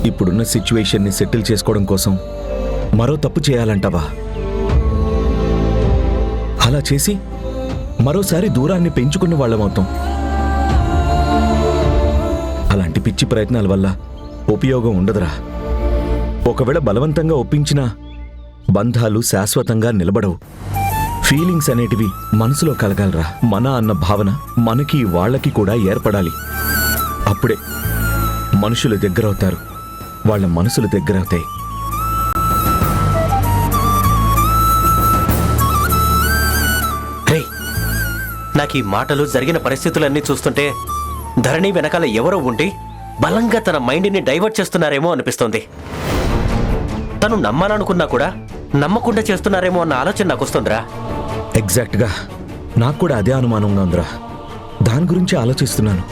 ఇప్పుడున్న సిచ్యువేషన్ని సెటిల్ చేసుకోవడం కోసం మరో తప్పు చేయాలంటావా? అలా చేసి మరోసారి దూరాన్ని పెంచుకున్న వాళ్ళమవుతాం. అలాంటి పిచ్చి ప్రయత్నాల వల్ల ఉపయోగం ఉండదురా. ఒకవేళ బలవంతంగా ఒప్పించినా బంధాలు శాశ్వతంగా నిలబడవు. ఫీలింగ్స్ అనేటివి మనసులో కలగాలరా. మన అన్న భావన మనకి వాళ్ళకి కూడా ఏర్పడాలి. అప్పుడే మనుషులు దగ్గరవుతారు, వాళ్ళ మనసులు దగ్గరవుతాయి. నాకు ఈ మాటలు జరిగిన పరిస్థితులన్నీ చూస్తుంటే ధరణి వెనకాల ఎవరో ఉండి బలంగా తన మైండ్ని డైవర్ట్ చేస్తున్నారేమో అనిపిస్తోంది. తను నమ్మాలనుకున్నా కూడా నమ్మకుండా చేస్తున్నారేమో అన్న ఆలోచన నాకు వస్తుందిరా. ఎగ్జాక్ట్గా నాకు కూడా అదే అనుమానంగా ఉందిరా. దాని గురించి ఆలోచిస్తున్నాను.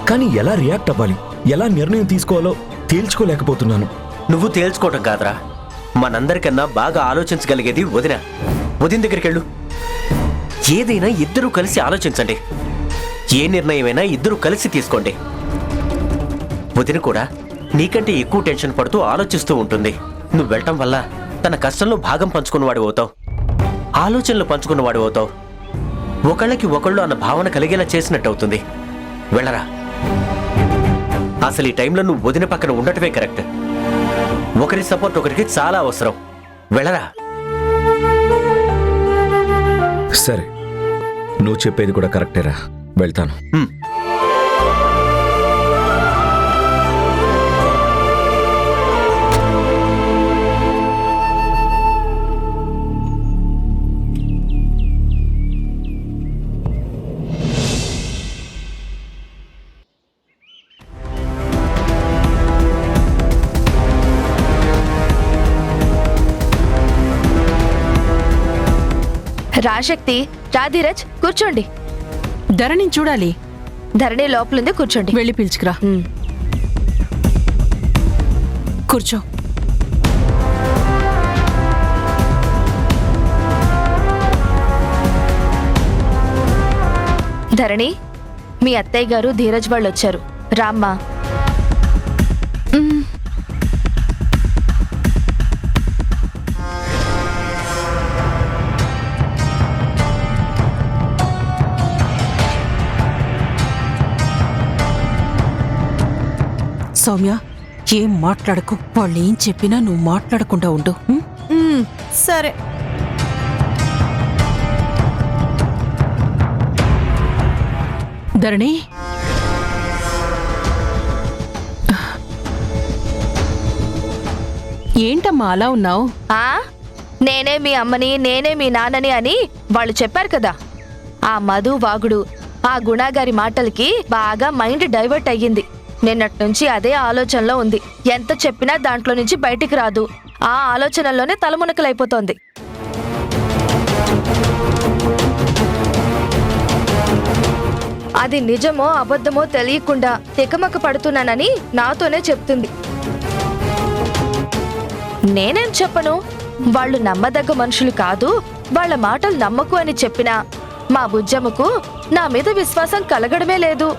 కానీ ఎలా రియాక్ట్ అవ్వాలి, ఎలా నిర్ణయం తీసుకోవాలో తేల్చుకోలేకపోతున్నాను. నువ్వు తేల్చుకోవటం కాదురా, మనందరికన్నా బాగా ఆలోచించగలిగేది వదిన. వదిన దగ్గరికి వెళ్ళు. ఏదైనా ఇద్దరూ కలిసి ఆలోచించండి. ఏ నిర్ణయమైనా ఇద్దరూ కలిసి తీసుకోండి. వదిన కూడా నీకంటే ఎక్కువ టెన్షన్ పడుతూ ఆలోచిస్తూ ఉంటుంది. నువ్వు వెళ్ళటం వల్ల తన కష్టంలో భాగం పంచుకున్నవాడు అవుతావు, ఆలోచనలు పంచుకున్నవాడు అవుతావు. ఒకళ్ళకి ఒకళ్ళు అన్న భావన కలిగేలా చేసినట్టు అవుతుంది. వెళ్ళరా. అసలు ఈ టైంలో నువ్వు వదిన పక్కన ఉండటమే కరెక్ట్. ఒకరి సపోర్ట్ ఒకరికి చాలా అవసరం. వెళ్ళరా. సరే, నువ్వు చెప్పేది కూడా కరెక్టేరా. వెళ్తాను. రాశక్తి, రాధీరజ్ కూర్చోండి. ధరణిని చూడాలి. ధరణి లోపలుంది, కూర్చోండి. వెళ్ళి పిలుచుకురా. కూర్చో. ధరణి, మీ అత్తయ్య గారు ధీరజ్ వాళ్ళు వచ్చారు. రామ్మా. సౌమ్య, ఏం మాట్లాడకు. వాళ్ళు ఏం చెప్పినా నువ్వు మాట్లాడకుండా ఉండు. సరే. ధరణి, ఏంటమ్మా అలా ఉన్నావు? నేనే మీ అమ్మని, నేనే మీ నాన్నని అని వాళ్ళు చెప్పారు కదా. ఆ మధు వాగుడు, ఆ గుణాగారి మాటలకి బాగా మైండ్ డైవర్ట్ అయ్యింది. నిన్నటి నుంచి అదే ఆలోచనలో ఉంది. ఎంత చెప్పినా దాంట్లో నుంచి బయటికి రాదు. ఆ ఆలోచనలోనే తలమునకలైపోతోంది. అది నిజమో అబద్ధమో తెలియకుండా తికమక పడుతున్నానని నాతోనే చెప్తుంది. నేనేం చెప్పను, వాళ్ళు నమ్మదగ్గ మనుషులు కాదు, వాళ్ళ మాటలు నమ్మకు అని చెప్పినా మా బుజ్జమ్మకు నా మీద విశ్వాసం కలగడమే లేదు.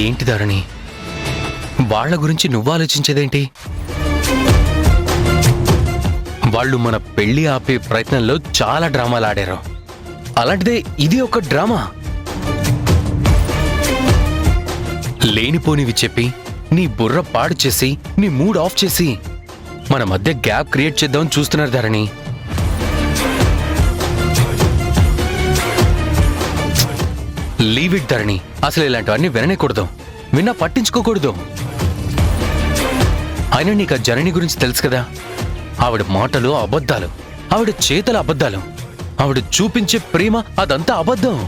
ఏంటి ధరణి, వాళ్ల గురించి నువ్వు ఆలోచించేదేంటి? వాళ్ళు మన పెళ్లి ఆపే ప్రయత్నంలో చాలా డ్రామాలు ఆడారు. అలాంటిదే ఇది ఒక డ్రామా. లేనిపోనివి చెప్పి నీ బుర్ర పాడు చేసి నీ మూడ్ ఆఫ్ చేసి మన మధ్య గ్యాప్ క్రియేట్ చేద్దామని చూస్తున్నారు ధరణి. లీవ్ ఇట్ ధరణి. అసలు ఇలాంటివన్నీ విననేకూడదు, విన్నా పట్టించుకోకూడదు. అయినా నీకు ఆ జనని గురించి తెలుసు కదా. ఆవిడ మాటలు అబద్ధాలు, ఆవిడ చేతల అబద్ధాలు, ఆవిడ చూపించే ప్రేమ అదంతా అబద్ధం.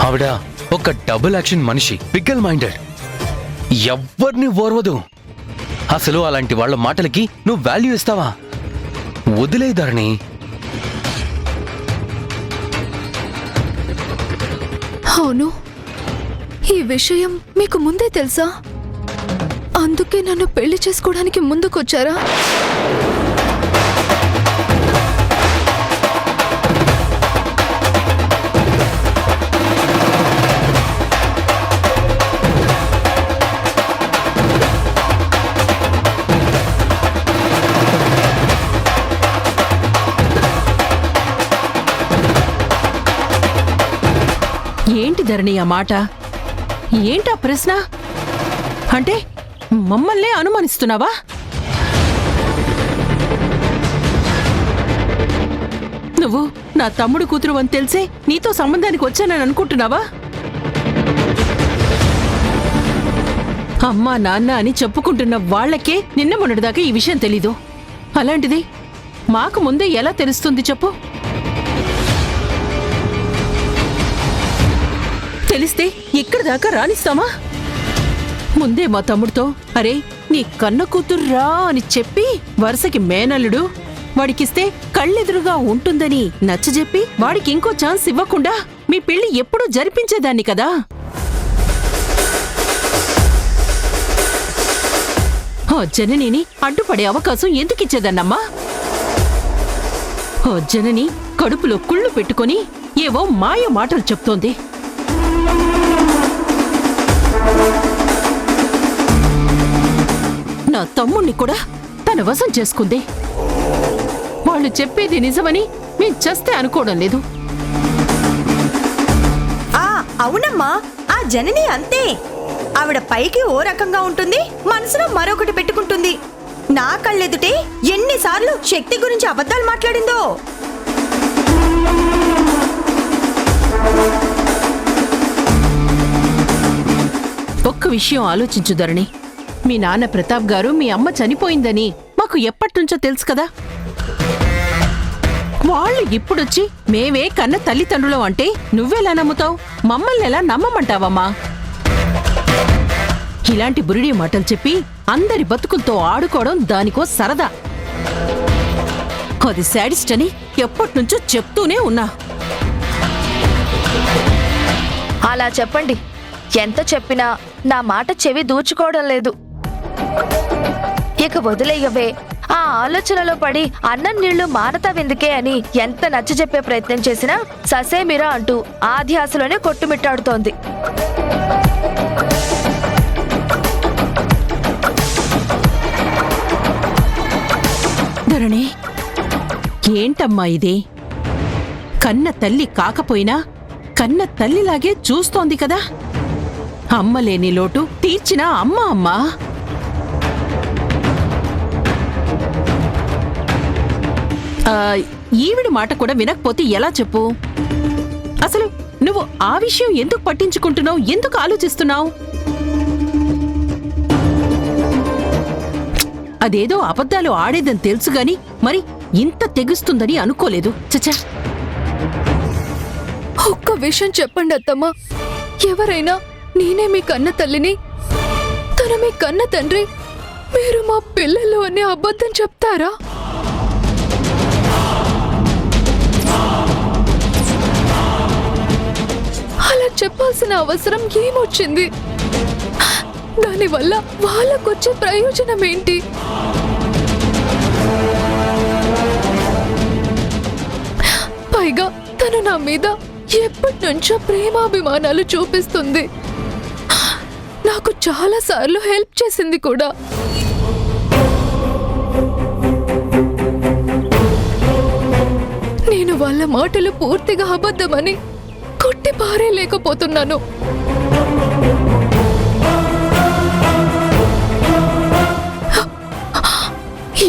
ఆవిడ ఒక డబుల్ యాక్షన్ మనిషి, పికల్ మైండెడ్, ఎవ్వరిని ఓర్వదు. అసలు అలాంటి వాళ్ళ మాటలకి నువ్వు వాల్యూ ఇస్తావా? వదిలే ధరణి. అవును, ఈ విషయం మీకు ముందే తెలుసా? అందుకే నన్ను పెళ్లి చేసుకోవడానికి ముందుకొచ్చారా? ఏంటి ధరణి ఆ మాట? ఏంటా ప్రశ్న? అంటే మమ్మల్నే అనుమానిస్తున్నావా? నువ్వు నా తమ్ముడు కూతురు అని తెలిసే నీతో సంబంధానికి వచ్చానని అనుకుంటున్నావా? అమ్మా నాన్న అని చెప్పుకుంటున్న వాళ్లకే నిన్న మొన్నటిదాకా ఈ విషయం తెలీదు. అలాంటిది మాకు ముందే ఎలా తెలుస్తుంది చెప్పు? తెలిస్తే ఇక్కడి దాకా రానిస్తామా? ముందే మా తమ్ముడితో అరే నీ కన్న కూతుర్రా అని చెప్పి వరుసకి మేనల్లుడు వాడికిస్తే కళ్ళెదురుగా ఉంటుందని నచ్చజెప్పి వాడికి ఇంకో ఛాన్స్ ఇవ్వకుండా మీ పెళ్లి ఎప్పుడూ జరిపించేదాన్ని కదా. ఆ జననిని అడ్డుపడే అవకాశం ఎందుకిచ్చేదన్నమ్మా? ఆ జనని కడుపులో కుళ్ళు పెట్టుకొని ఏవో మాయ మాటలు చెప్తోంది. నా తమ్ముణ్ణి కూడా తన వశం చేసుకుంది. వాళ్ళు చెప్పేది నిజమని మేం చస్తే అనుకోవడం లేదు. అవునమ్మా, ఆ జనని అంతే. ఆవిడ పైకి ఓ రకంగా ఉంటుంది, మనసులో మరొకటి పెట్టుకుంటుంది. నా కళ్ళెదుటే ఎన్నిసార్లు శక్తి గురించి అబద్ధాలు మాట్లాడిందో. ఒక్క విషయం ఆలోచించు ధరణి. మీ నాన్న ప్రతాప్ గారు మీ అమ్మ చనిపోయిందని మాకు ఎప్పటినుంచో తెలుసు కదా. వాళ్ళు ఇప్పుడొచ్చి మేమే కన్న తల్లిదండ్రులం అంటే నువ్వెలా నమ్ముతావు? మమ్మల్ని ఎలా నమ్మమంటావమ్మా? ఇలాంటి బురిడి మాటలు చెప్పి అందరి బతుకులతో ఆడుకోవడం దానికో సరదా. అది శాడిస్ట్ అని ఎప్పటినుంచో చెప్తూనే ఉన్నా. అలా చెప్పండి, ఎంత చెప్పినా నా మాట చెవి దూచుకోవడం లేదు. ఇక వదిలేయవే, ఆ ఆలోచనలో పడి అన్నం నీళ్లు మానతావెందుకే అని ఎంత నచ్చజెప్పే ప్రయత్నం చేసినా ససేమిరా అంటూ ఆ ధ్యాసలోనే కొట్టుమిట్టాడుతోంది. ధరణి, ఏంటమ్మా ఇది? కన్న తల్లి కాకపోయినా కన్న తల్లిలాగే చూస్తోంది కదా. అమ్మలేని లోటు తీర్చిన అమ్మ అమ్మా. ఈవిడ మాట కూడా వినకపోతే ఎలా చెప్పు? అసలు నువ్వు ఆ విషయం ఎందుకు పట్టించుకుంటున్నావు? ఎందుకు ఆలోచిస్తున్నావు? అదేదో అబద్ధాలు ఆడేదని తెలుసుగాని మరి ఇంత తెగుస్తుందని అనుకోలేదు. చచ్చా, ఒక్క విషయం చెప్పండి అత్తమ్మా. ఎవరైనా నేనే మీ కన్న తల్లిని, తన మీ కన్న తండ్రి, మీరు మా పిల్లలు అనే అబద్ధం చెప్తారా? అలా చెప్పాల్సిన అవసరం ఏమొచ్చింది? దానివల్ల వాళ్ళకొచ్చే ప్రయోజనం ఏంటి? పైగా తను నా మీద ఎప్పటి నుంచో ప్రేమాభిమానాలు చూపిస్తుంది. నాకు చాలా సార్లు హెల్ప్ చేసింది కూడా. నేను వాళ్ళ మాటలు పూర్తిగా అబద్ధమని కొట్టి పారేయలేకపోతున్నాను.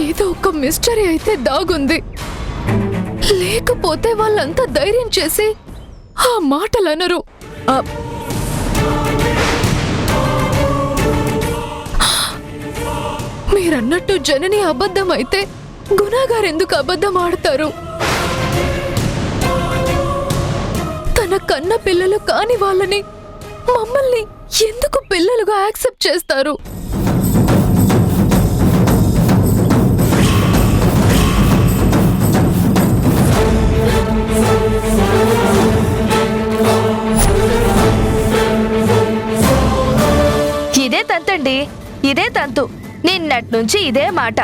ఏదో ఒక మిస్టరీ అయితే దాగుంది. లేకపోతే వాళ్ళంతా ధైర్యం చేసి ఆ మాటలనరు. మీరన్నట్టు జనని అబద్ధం అయితే గుణగారెందుకు అబద్ధం ఆడతారు? తన కన్న పిల్లలు కాని వాళ్ళని మమ్మల్ని ఎందుకు పిల్లలుగా యాక్సెప్ట్ చేస్తారు? వద్దండి, ఇదే తంతు. నిన్నట్నుంచి ఇదే మాట.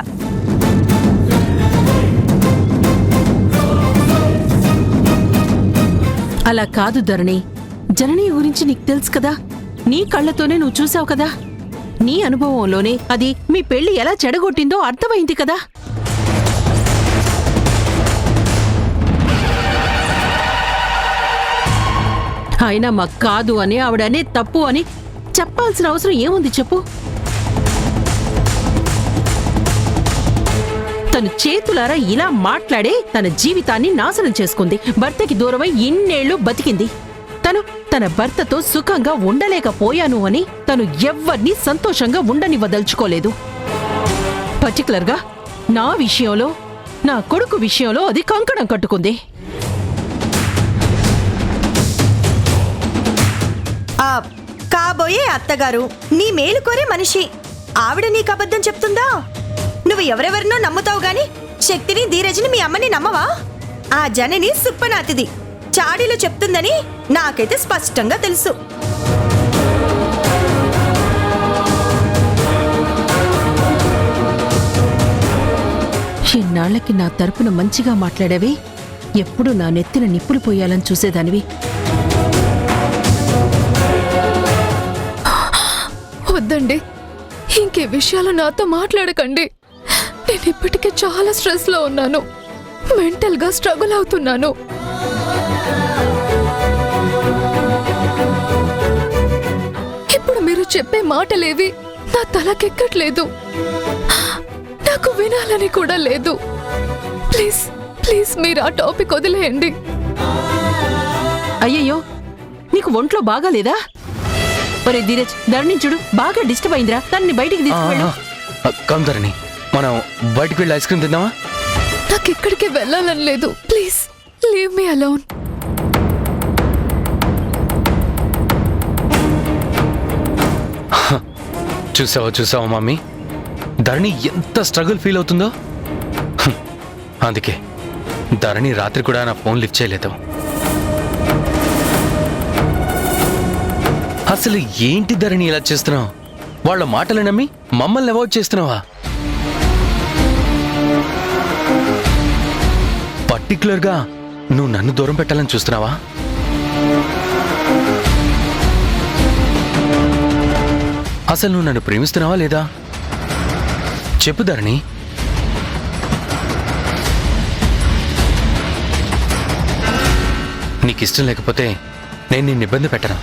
అలా కాదు ధరణి. జనని గురించి నీకు తెలుసు కదా, నీ కళ్ళతోనే నువ్వు చూసావు కదా. నీ అనుభవంలోనే అది మీ పెళ్లి ఎలా చెడగొట్టిందో అర్థమైంది కదా. అయినా మాకు కాదు అని ఆవిడనే తప్పు అని చెప్పాల్సిన అవసరం ఏముంది చెప్పు? తను చేతులారా ఇలా మాట్లాడే తన జీవితాన్ని నాశనం చేసుకుంది. భర్తకి దూరమై ఇన్నేళ్లు బతికింది. తన భర్తతో సుఖంగా ఉండలేకపోయాను అని తను ఎవ్వర్నీ సంతోషంగా ఉండనివ్వదలుచుకోలేదు. పర్టికులర్గా నా విషయంలో, నా కొడుకు విషయంలో అది కంకణం కట్టుకుంది. ఆ కాబోయే అత్తగారు నీ మేలు కోరే మనిషి. ఆవిడ నీకు అబద్ధం చెప్తుందా? నువ్వు ఎవరెవరినో నమ్ముతావు గాని శక్తిని, ధీరజ్ని, మీ అమ్మని నమ్మవా? ఆ జనని సుప్పనాతిది, చాడీలు చెప్తుందని నాకైతే స్పష్టంగా తెలుసు. ఇన్నాళ్లకి నా తరపున మంచిగా మాట్లాడేవి, ఎప్పుడు నా నెత్తిన నిప్పులు పోయాలని చూసేదానివి. వద్దండి, ఇంకే విషయాలు నాతో మాట్లాడకండి. నేను ఇప్పటికే చాలా స్ట్రెస్ లో ఉన్నాను, మెంటల్ గా స్ట్రగుల్ అవుతున్నాను. ఇప్పుడు మీరు చెప్పే మాటలేవి నా తలకెక్కట్లేదు, నాకు వినాలని కూడా లేదు. ప్లీజ్ ప్లీజ్ మీరు ఆ టాపిక్ వదిలేయండి. అయ్యయ్యో, నీకు ఒంట్లో బాగాలేదా? ఒరే ధీరజ్, ధరణి చూడు, బాగా డిస్టర్బ్ అయిందిరా. తనని బయటికి తీసుకువెళ్ళు. కందరిని మనం బయటికి వెళ్ళి ఐస్ క్రీమ్ తిందామా? నాకు ఎక్కడికి వెళ్ళాలని లేదు, ప్లీజ్ లీవ్ మీ అలోన్. చూసావా మమ్మీ, ధరణి ఎంత స్ట్రగుల్ ఫీల్ అవుతుందో. అందుకే ధరణి రాత్రి కూడా నా ఫోన్ లిఫ్ట్ చేయలేదు. అసలు ఏంటి ధరణి ఇలా చేస్తున్నావు? వాళ్ళ మాటలు నమ్మి మమ్మల్ని అవాయిడ్ చేస్తున్నావా? పర్టికులర్గా నువ్వు నన్ను దూరం పెట్టాలని చూస్తున్నావా? అసలు నువ్వు నన్ను ప్రేమిస్తున్నావా లేదా? చెప్పు ధరణి. నీకిష్టం లేకపోతే నేను నిన్ను ఇబ్బంది పెట్టను.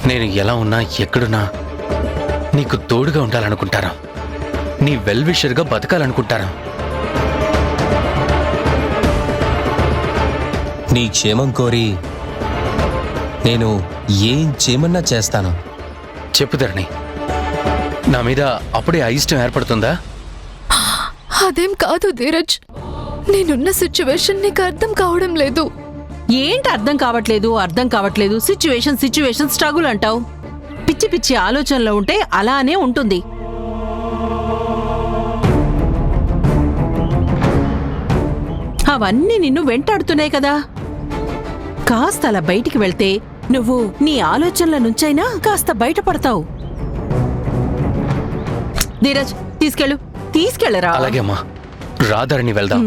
నేను ఎలా ఉన్నా, ఎక్కడున్నా నీకు తోడుగా ఉండాలనుకుంటాను. నీ వెల్ విషర్గా బతకాలనుకుంటాను. నీ క్షేమం కోరి నేను ఏం చేయమన్నా చేస్తాను. చెప్పు ధరణి, నా మీద అప్పుడే అయిష్టం ఏర్పడుతుందా? అదేం కాదు ధీరజ్, నేనున్న సిచ్యువేషన్ నీకు అర్థం కావడం లేదు. ఏంటి అర్థం కావట్లేదు? సిచ్యువేషన్ స్ట్రగుల్ అంటావు. పిచ్చి పిచ్చి ఆలోచనలో ఉంటే అలానే ఉంటుంది. అవన్నీ నిన్ను వెంటాడుతున్నాయి కదా. కాస్త అలా బయటికి వెళ్తే నువ్వు నీ ఆలోచనల నుంచైనా కాస్త బయటపడతావు. ధీరజ్, తీసుకెళ్ళరా. అలాగే అమ్మా, రాధరణి వెళ్దాం.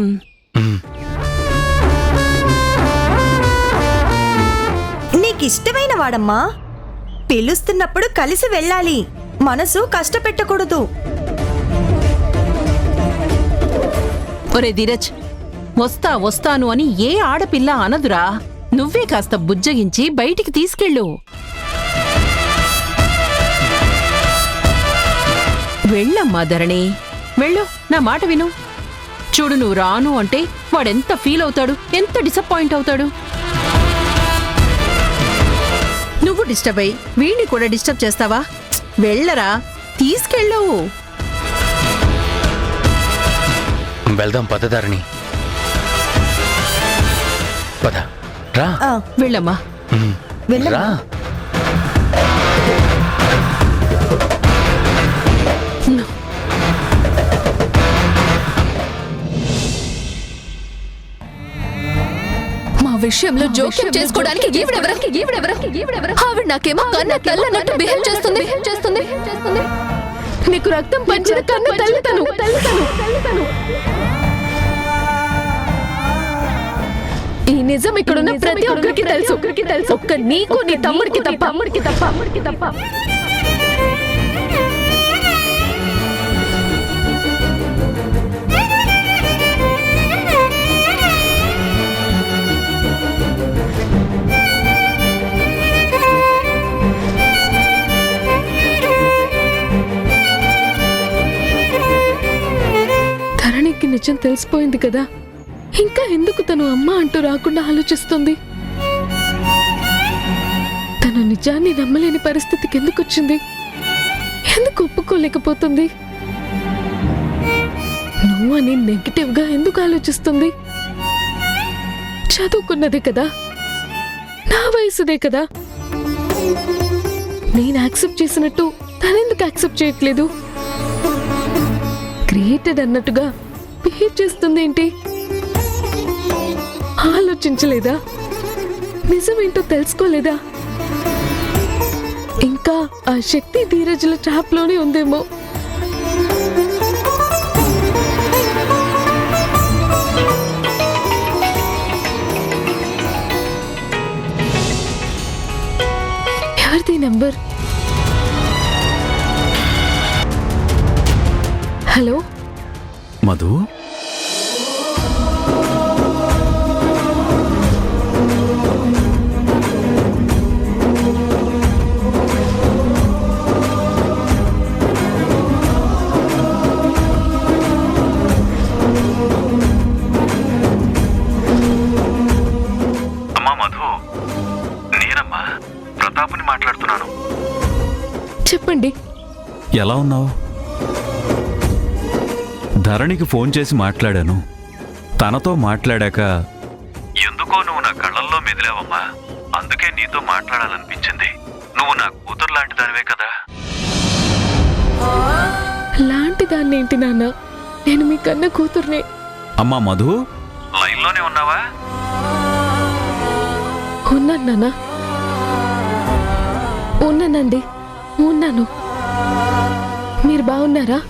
నీకిష్టమైన వాడమ్మా, పిలుస్తున్నప్పుడు కలిసి వెళ్ళాలి. మనసు కష్టపెట్టకూడదు. ఒరే ధీరజ్, వస్తాను అని ఏ ఆడపిల్ల అనదురా. నువ్వే కాస్త బుజ్జగించి బయటికి తీసుకెళ్ళు. వెళ్ళమ్మా ధరణి, వెళ్ళు. నా మాట విను. చూడు, నువ్వు రాను అంటే వాడెంత ఫీల్ అవుతాడు, ఎంత డిసప్పాయింట్ అవుతాడు. నువ్వు డిస్టర్బ్ అయ్యి వీడిని కూడా డిస్టర్బ్ చేస్తావా? వెళ్ళరా, తీసుకెళ్ళు. వెళ్దాం పద ధరణి, పద. రా, వెళ్ళమ్మా. రా. మా విషయంలో జోక్యం చేసుకోవడానికి ఆవిడ నాకేమో కన్న తల్లన్నట్టు బిహేవ్ చేస్తుంది. నీకు రక్తం పంచిన కన్న తల్లి తను. ఈ నిజం ఇక్కడున్న ప్రతి ఒక్కరికి తెలుసు. ఒక్క నీకు నీ తమ్ముడికి తప్ప. ధరణికి నిజం తెలిసిపోయింది కదా, ఇంకా ఎందుకు తను అమ్మ అంటూ రాకుండా ఆలోచిస్తుంది? తను నిజాన్ని నమ్మలేని పరిస్థితికి ఎందుకు వచ్చింది? ఎందుకు ఒప్పుకోలేకపోతుంది? నువ్వు అని నెగిటివ్ గా ఎందుకు ఆలోచిస్తుంది? చదువుకున్నదే కదా, నా వయసుదే కదా. నేను యాక్సెప్ట్ చేసినట్టు తనెందుకు యాక్సెప్ట్ చేయట్లేదు? క్రియేటెడ్ అన్నట్టుగా బిహేవ్ చేస్తుంది ఏంటి? ఆలోచించలేదా? నిజమేంటో తెలుసుకోలేదా? ఇంకా ఆ శక్తి ధీరజుల ట్రాప్ లోనే ఉందేమో. ఎవరిది నంబర్? హలో మధు, అమ్మా మధు, నేనమ్మా ప్రతాప్ని మాట్లాడుతున్నాను. చెప్పండి. ఎలా ఉన్నావు? ధరణికి ఫోన్ చేసి మాట్లాడాను. తనతో మాట్లాడాక ఎందుకో నువ్వు నా కళ్ళల్లో మెదిలావమ్మా. అందుకే నీతో మాట్లాడాలనిపించింది. నువ్వు నా కూతురు లాంటి దానివే కదా. లాంటి దాన్ని ఏంటి నాన్న? నేను మీ కన్న కూతుర్నే. అమ్మా మధు, లైన్లోనే ఉన్నావా? ఉన్నాను నాన్న, ఉన్నానండి, ఉన్నాను. మీరు బాగున్నారా?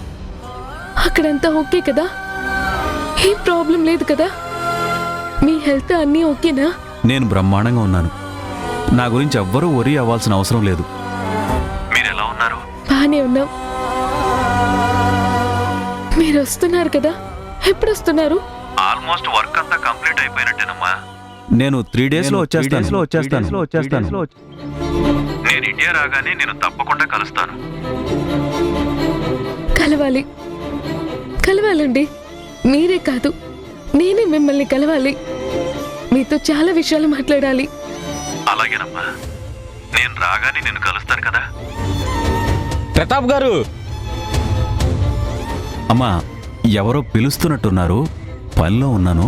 అక్కడంతా ఓకే కదా? ఏం ప్రాబ్లం లేదు కదా? మీ హెల్త్ అన్నీ ఓకేనా? నేను బ్రహ్మాండంగా ఉన్నాను. నా గురించి ఎవ్వరూ వరీ అవ్వాల్సిన అవసరం లేదు. మీరెలా ఉన్నారు? బానే ఉన్నాం. మీరు వస్తున్నారు కదా? ఎప్పుడు వస్తున్నారు? ఆల్మోస్ట్ వర్క్ అంతా కంప్లీట్ అయిపోయినట్టేనమ్మా. నేను 3 days లో వచ్చేస్తాను. నేను ఇండియా రాగానే నేను తప్పకుండా కలుస్తాను. కలవాలండి. మీరే కాదు, నేనే మిమ్మల్ని కలవాలి. మీతో చాలా విషయాలు మాట్లాడాలి. అలాగేనమ్మా, నేను రాగానే నేను కలుస్తాను కదా. ప్రతాప్ గారు, అమ్మా, ఎవరో పిలుస్తున్నట్టున్నారు. పనిలో ఉన్నాను.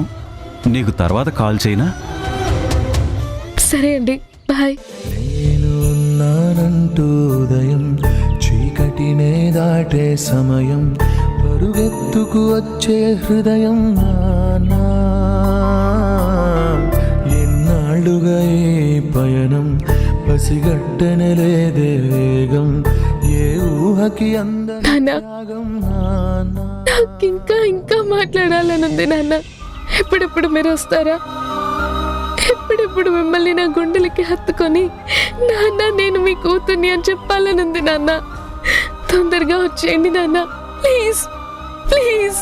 నీకు తర్వాత కాల్ చేయనా? సరే అండి, బాయ్. నేను ఉన్నానంటూ ఉదయం చీకటినే దాటే సమయం పరుగెత్తుకు వచ్చే హృదయం నానా. ఎన్నాళ్ళుగా ఈ పయనం పసిగట్టనే లేదే వేగం. ఏ ఊహకి అందం నానా. నాకు ఇంకా మాట్లాడాలనుంది నాన్న. ఎప్పుడెప్పుడు మీరు వస్తారా? ఎప్పుడెప్పుడు మిమ్మల్ని నా గుండెలకి హత్తుకొని నాన్న నేను మీ కూతుర్ని అని చెప్పాలనుంది నాన్న. తొందరగా వచ్చేయండి నాన్న, ప్లీజ్ ప్లీజ్.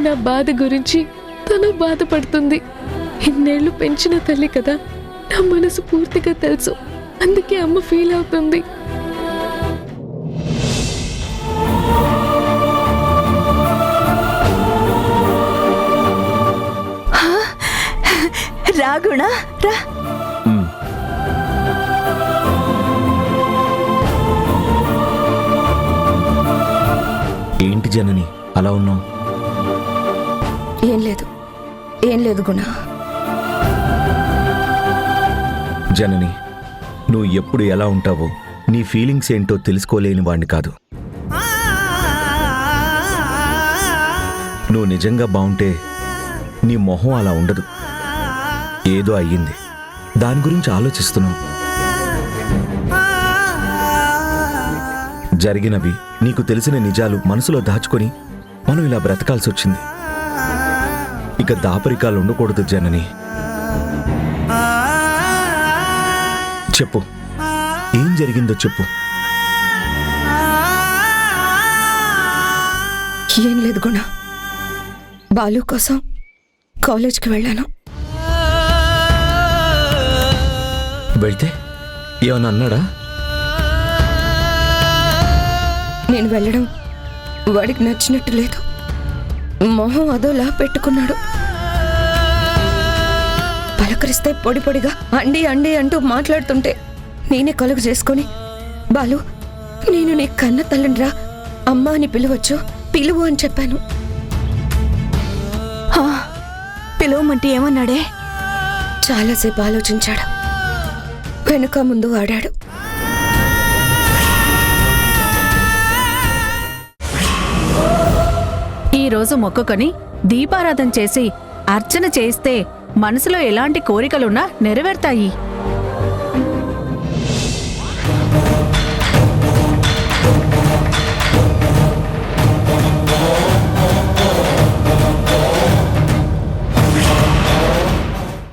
నా బాధ గురించి తను బాధపడుతుంది. ఇన్నేళ్లు పెంచిన తల్లి కదా, నా మనసు పూర్తిగా తెలుసు. అందుకే అమ్మ ఫీల్ అవుతుంది. రా గుణ, రా. ఏంటి జనని అలా ఉన్నావు? ఏం లేదు గుణ. జనని, నువ్వు ఎప్పుడు ఎలా ఉంటావో, నీ ఫీలింగ్స్ ఏంటో తెలుసుకోలేని వాణ్ణి కాదు. నువ్వు నిజంగా బావుంటే నీ మొహం అలా ఉండదు. ఏదో అయ్యింది, దాని గురించి ఆలోచిస్తున్నావు. జరిగినవి, నీకు తెలిసిన నిజాలు మనసులో దాచుకొని మనం ఇలా బ్రతకాల్సి వచ్చింది. ఇక దాపరికాలు ఉండకూడదు జనని. చెప్పు, ఏం జరిగిందో చెప్పు. ఏం లేదు గుణ. బాలు కోసం కాలేజ్కి వెళ్ళాను. వెళ్తే ఏమన్నా అన్నాడా? నేను వెళ్ళడం వాడికి నచ్చినట్టు లేదు. మొహం అదోలా పెట్టుకున్నాడు. పలకరిస్తే పొడి పొడిగా అండి అండి అంటూ మాట్లాడుతుంటే నేనే కలుగు చేసుకొని, బాలు నేను నీ కన్న తల్లిరా, అమ్మ అని పిలువు అని చెప్పాను. పిలవమంటే ఏమన్నాడే? చాలాసేపు ఆలోచించాడు, వెనుక ముందు ఆడాడు. ఈరోజు మొక్కుకొని దీపారాధన చేసి అర్చన చేస్తే మనసులో ఎలాంటి కోరికలున్నా నెరవేరుతాయి.